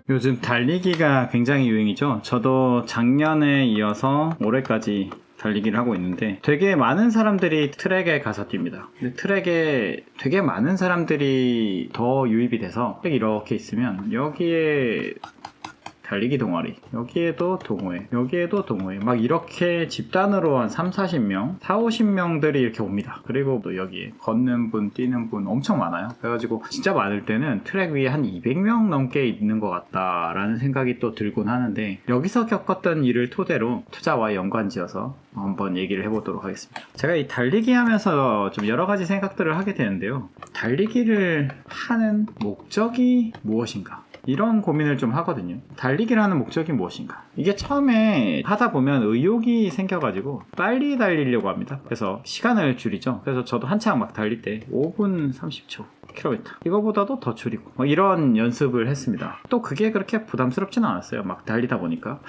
요즘 달리기가 굉장히 유행이죠. 저도 작년에 이어서 올해까지 달리기를 하고 있는데 되게 많은 사람들이 트랙에 가서 뜁니다. 근데 트랙에 되게 많은 사람들이 더 유입이 돼서 이렇게 있으면 여기에 달리기 동아리, 여기에도 동호회, 여기에도 동호회, 막 이렇게 집단으로 한 3, 40명, 4, 50명들이 이렇게 옵니다. 그리고 또 여기에 걷는 분, 뛰는 분 엄청 많아요. 그래가지고 진짜 많을 때는 트랙 위에 한 200명 넘게 있는 것 같다라는 생각이 또 들곤 하는데, 여기서 겪었던 일을 토대로 투자와 연관지어서 한번 얘기를 해보도록 하겠습니다. 제가 이 달리기 하면서 좀 여러 가지 생각들을 하게 되는데요. 달리기를 하는 목적이 무엇인가? 이런 고민을 좀 하거든요. 달리기를 하는 목적이 무엇인가? 이게 처음에 하다 보면 의욕이 생겨가지고 빨리 달리려고 합니다. 그래서 시간을 줄이죠. 그래서 저도 한창 막 달릴 때 5분 30초 킬로미터, 이거보다도 더 줄이고 뭐 이런 연습을 했습니다. 또 그게 그렇게 부담스럽지는 않았어요. 막 달리다 보니까.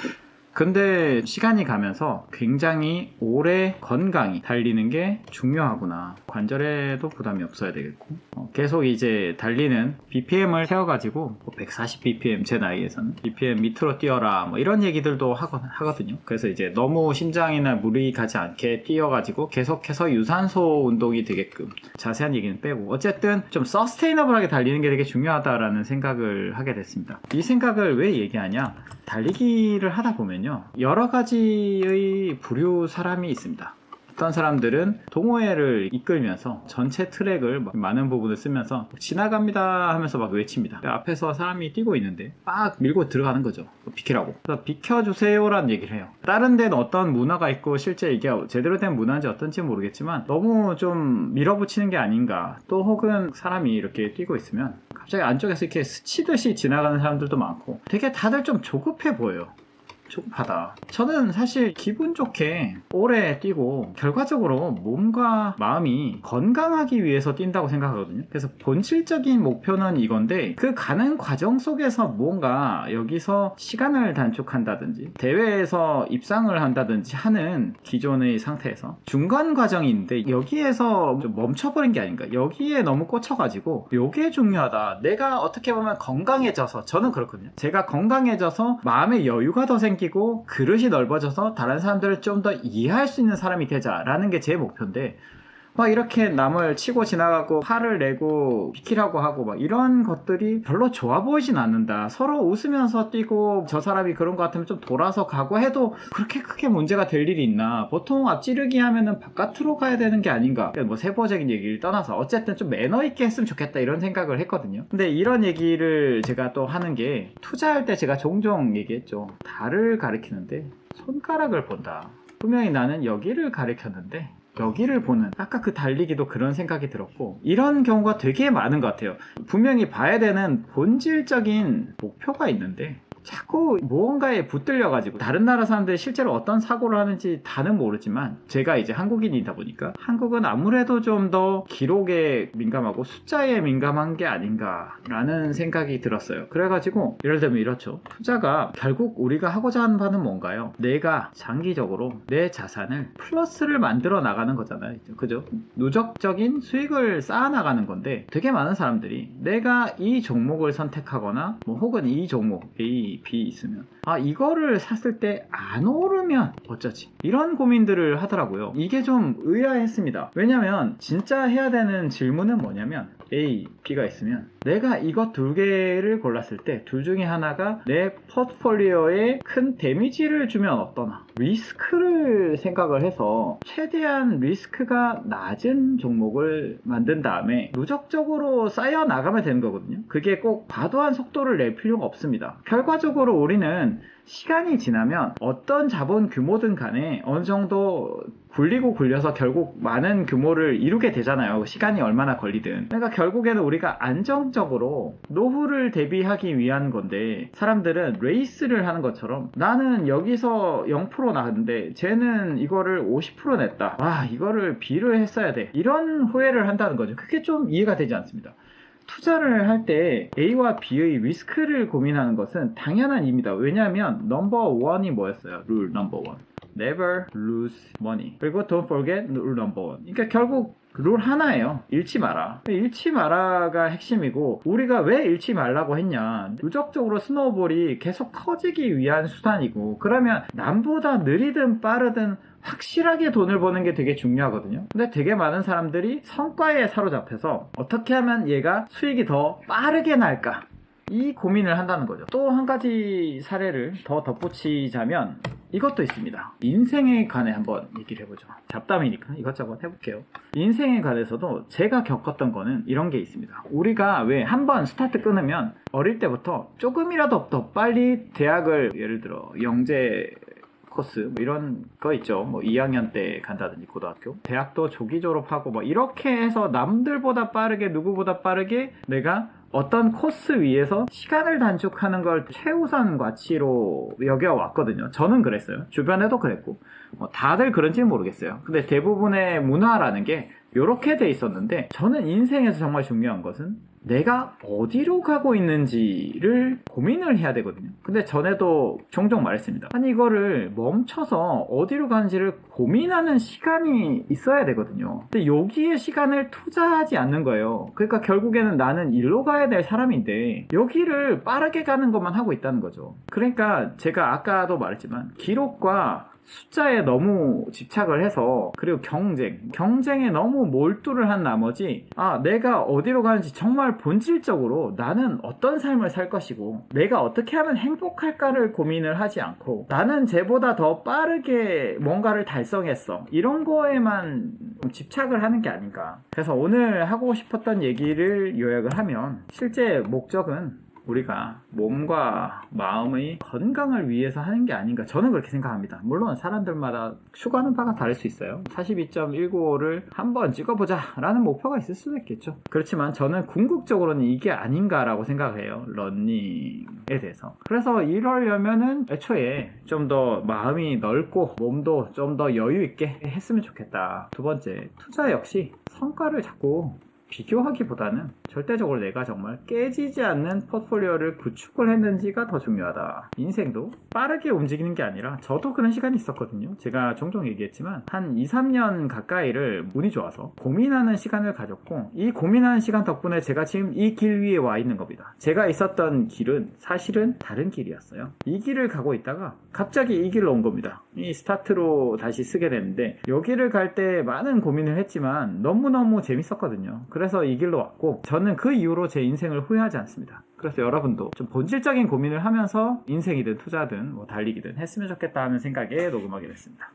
근데 시간이 가면서 굉장히 오래 건강히 달리는 게 중요하구나. 관절에도 부담이 없어야 되겠고, 계속 이제 달리는 BPM을 세워가지고 140 BPM, 제 나이에서는 BPM 밑으로 뛰어라 뭐 이런 얘기들도 하거든요. 그래서 이제 너무 심장이나 무리 가지 않게 뛰어가지고 계속해서 유산소 운동이 되게끔, 자세한 얘기는 빼고 어쨌든 좀 서스테이너블하게 달리는 게 되게 중요하다라는 생각을 하게 됐습니다. 이 생각을 왜 얘기하냐? 달리기를 하다 보면요, 여러 가지의 부류 사람이 있습니다. 어떤 사람들은 동호회를 이끌면서 전체 트랙을 많은 부분을 쓰면서 지나갑니다 하면서 막 외칩니다. 앞에서 사람이 뛰고 있는데 막 밀고 들어가는 거죠. 비키라고. 그래서 비켜주세요라는 얘기를 해요. 다른 데는 어떤 문화가 있고 실제 이게 제대로 된 문화인지 어떤지 모르겠지만 너무 좀 밀어붙이는 게 아닌가. 또 혹은 사람이 이렇게 뛰고 있으면 갑자기 안쪽에서 이렇게 스치듯이 지나가는 사람들도 많고 되게 다들 좀 조급해 보여요. 조급하다. 저는 사실 기분 좋게 오래 뛰고 결과적으로 몸과 마음이 건강하기 위해서 뛴다고 생각하거든요. 그래서 본질적인 목표는 이건데, 그 가는 과정 속에서 뭔가 여기서 시간을 단축한다든지 대회에서 입상을 한다든지 하는 기존의 상태에서 중간 과정인데 여기에서 좀 멈춰버린 게 아닌가. 여기에 너무 꽂혀가지고 요게 중요하다. 내가 어떻게 보면 건강해져서, 저는 그렇거든요. 제가 건강해져서 마음의 여유가 더 생기고 그릇이 넓어져서 다른 사람들을 좀 더 이해할 수 있는 사람이 되자라는 게 제 목표인데, 막 이렇게 남을 치고 지나가고 화를 내고 비키라고 하고 막 이런 것들이 별로 좋아 보이진 않는다. 서로 웃으면서 뛰고 저 사람이 그런 것 같으면 좀 돌아서 가고 해도 그렇게 크게 문제가 될 일이 있나. 보통 앞지르기 하면은 바깥으로 가야 되는 게 아닌가. 뭐 세부적인 얘기를 떠나서 어쨌든 좀 매너 있게 했으면 좋겠다 이런 생각을 했거든요. 근데 이런 얘기를 제가 또 하는 게, 투자할 때 제가 종종 얘기했죠. 달을 가리키는데 손가락을 본다. 분명히 나는 여기를 가리켰는데 여기를 보는, 아까 그 달리기도 그런 생각이 들었고, 이런 경우가 되게 많은 것 같아요. 분명히 봐야 되는 본질적인 목표가 있는데 자꾸 무언가에 붙들려가지고, 다른 나라 사람들이 실제로 어떤 사고를 하는지 다는 모르지만 제가 이제 한국인이다 보니까 한국은 아무래도 좀 더 기록에 민감하고 숫자에 민감한 게 아닌가라는 생각이 들었어요. 그래가지고 예를 들면 이렇죠. 투자가 결국 우리가 하고자 하는 바는 뭔가요? 내가 장기적으로 내 자산을 플러스를 만들어 나가는 거잖아요. 그죠? 누적적인 수익을 쌓아 나가는 건데, 되게 많은 사람들이 내가 이 종목을 선택하거나 뭐 혹은 이 종목 A, B 있으면 이거를 샀을 때 안 오르면 어쩌지? 이런 고민들을 하더라고요. 이게 좀 의아했습니다. 왜냐면 진짜 해야 되는 질문은 뭐냐면, A, B가 있으면 내가 이것 두 개를 골랐을 때 둘 중에 하나가 내 포트폴리오에 큰 데미지를 주면 어떠나, 리스크를 생각을 해서 최대한 리스크가 낮은 종목을 만든 다음에 누적적으로 쌓여 나가면 되는 거거든요. 그게 꼭 과도한 속도를 낼 필요가 없습니다. 결과적으로 우리는 시간이 지나면 어떤 자본 규모든 간에 어느 정도 굴리고 굴려서 결국 많은 규모를 이루게 되잖아요. 시간이 얼마나 걸리든. 그러니까 결국에는 우리가 안정적으로 노후를 대비하기 위한 건데, 사람들은 레이스를 하는 것처럼 나는 여기서 0% 나왔는데 쟤는 이거를 50% 냈다. 이거를 B를 했어야 돼. 이런 후회를 한다는 거죠. 그게 좀 이해가 되지 않습니다. 투자를 할 때 A와 B의 리스크를 고민하는 것은 당연한 일입니다. 왜냐하면 넘버 원이 뭐였어요? 룰 넘버 원. never lose money. 그리고 don't forget rule number one. 그러니까 결국 룰 하나예요. 잃지 마라. 잃지 마라가 핵심이고, 우리가 왜 잃지 말라고 했냐. 누적적으로 스노우볼이 계속 커지기 위한 수단이고, 그러면 남보다 느리든 빠르든 확실하게 돈을 버는 게 되게 중요하거든요. 근데 되게 많은 사람들이 성과에 사로잡혀서 어떻게 하면 얘가 수익이 더 빠르게 날까? 이 고민을 한다는 거죠. 또 한 가지 사례를 더 덧붙이자면 이것도 있습니다. 인생에 관해 한번 얘기를 해보죠. 잡담이니까 이것저것 해볼게요. 인생에 관해서도 제가 겪었던 거는 이런 게 있습니다. 우리가 왜 한번 스타트 끊으면 어릴 때부터 조금이라도 더 빨리 대학을, 예를 들어 영재 코스 뭐 이런 거 있죠. 뭐 2학년 때 간다든지 고등학교, 대학도 조기 졸업하고 뭐 이렇게 해서 남들보다 빠르게, 누구보다 빠르게 내가 어떤 코스 위에서 시간을 단축하는 걸 최우선 가치로 여겨왔거든요. 저는 그랬어요. 주변에도 그랬고 다들 그런지는 모르겠어요. 근데 대부분의 문화라는 게 이렇게 돼 있었는데, 저는 인생에서 정말 중요한 것은 내가 어디로 가고 있는지를 고민을 해야 되거든요. 근데 전에도 종종 말했습니다. 아니 이거를 멈춰서 어디로 가는지를 고민하는 시간이 있어야 되거든요. 근데 여기에 시간을 투자하지 않는 거예요. 그러니까 결국에는 나는 일로 가야 될 사람인데 여기를 빠르게 가는 것만 하고 있다는 거죠. 그러니까 제가 아까도 말했지만 기록과 숫자에 너무 집착을 해서, 그리고 경쟁에 너무 몰두를 한 나머지 내가 어디로 가는지 정말 본질적으로 나는 어떤 삶을 살 것이고 내가 어떻게 하면 행복할까를 고민을 하지 않고, 나는 쟤보다 더 빠르게 뭔가를 달성했어, 이런 거에만 집착을 하는 게 아닌가. 그래서 오늘 하고 싶었던 얘기를 요약을 하면, 실제 목적은 우리가 몸과 마음의 건강을 위해서 하는 게 아닌가, 저는 그렇게 생각합니다. 물론 사람들마다 추구하는 바가 다를 수 있어요. 42.195를 한번 찍어보자 라는 목표가 있을 수도 있겠죠. 그렇지만 저는 궁극적으로는 이게 아닌가라고 생각을 해요, 러닝에 대해서. 그래서 이러려면은 애초에 좀 더 마음이 넓고 몸도 좀 더 여유 있게 했으면 좋겠다. 두 번째, 투자 역시 성과를 자꾸 비교하기보다는 절대적으로 내가 정말 깨지지 않는 포트폴리오를 구축을 했는지가 더 중요하다. 인생도 빠르게 움직이는 게 아니라, 저도 그런 시간이 있었거든요. 제가 종종 얘기했지만 한 2, 3년 가까이를 운이 좋아서 고민하는 시간을 가졌고, 이 고민하는 시간 덕분에 제가 지금 이 길 위에 와 있는 겁니다. 제가 있었던 길은 사실은 다른 길이었어요. 이 길을 가고 있다가 갑자기 이 길로 온 겁니다. 이 스타트로 다시 쓰게 됐는데, 여기를 갈 때 많은 고민을 했지만 너무너무 재밌었거든요. 그래서 이 길로 왔고, 저는 그 이후로 제 인생을 후회하지 않습니다. 그래서 여러분도 좀 본질적인 고민을 하면서 인생이든 투자든 뭐 달리기든 했으면 좋겠다 하는 생각에 녹음하게 됐습니다.